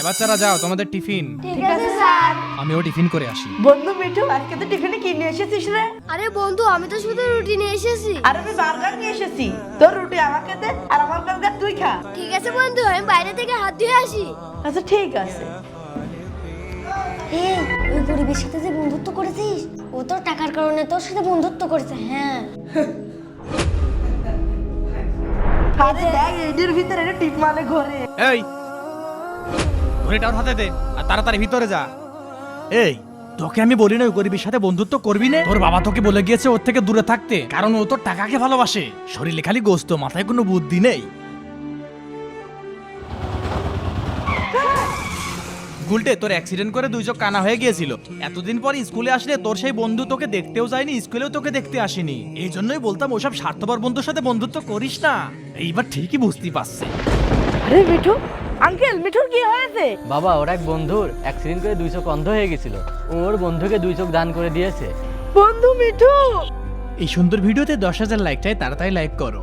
বাচ্চারা যাও, তোমাদের টিফিন। ঠিক আছে স্যার। আমিও টিফিন করে আসি। বন্ধু মিঠু, আজকে তো টিফিনে কি নিয়ে এসেছিস রে? আরে বন্ধু, আমি তো শুধু রুটি নিয়ে এসেছি। আর আমি বার্গার নিয়ে এসেছি। তোর রুটি আমাকে দে আর আমার বার্গার তুই খা। ঠিক আছে বন্ধু, আমি বাইরে থেকে হাত ধুয়ে আসি। আচ্ছা ঠিক আছে। এই, ওই গরিবের সাথে যে বন্ধুত্ব করেছিস, ও তোর টাকার কারণে তোর সাথে বন্ধুত্ব করেছে। হ্যাঁ। আরে দেখ, এদের ভিতরে একটা টিপ মানে ঘরে। এই ঘড়িটা ওর হাতে দে আর তাড়াতাড়ি ভিতরে যা। এই তোকে আমি বলি না ওই গরিবের সাথে বন্ধুত্ব করবি না? তোর বাবা তোকে বলে গিয়েছে ওর থেকে দূরে থাকতে, কারণ ও তোর টাকাকে ভালোবাসে। শরীরে খালি গোস্ত, মাথায় কোনো বুদ্ধি নেই। গুলটে, তোর অ্যাক্সিডেন্ট করে দুই চোখ কানা হয়ে গিয়েছিল। এতদিন পর স্কুলে আসলে তোর সেই বন্ধু তোকে দেখতেও যায়নি, স্কুলেও তোকে দেখতে আসেনি। এই জন্যই বলতাম ওসব স্বার্থপর বন্ধুর সাথে বন্ধুত্ব করিস না। এইবার ঠিকই বুঝতেই পারছে। আরে মিঠু, আঙ্কেল মিঠুর কি হয়েছে? বাবা, ওর এক বন্ধুর অ্যাক্সিডেন্ট করে 2 চোখ অন্ধ হয়ে গেছিল। ওর বন্ধুকে 2 চোখ দান করে দিয়েছে। বন্ধু মিঠু। এই সুন্দর ভিডিওতে 10,000 লাইক চাই, তাড়াতাড়ি লাইক করো।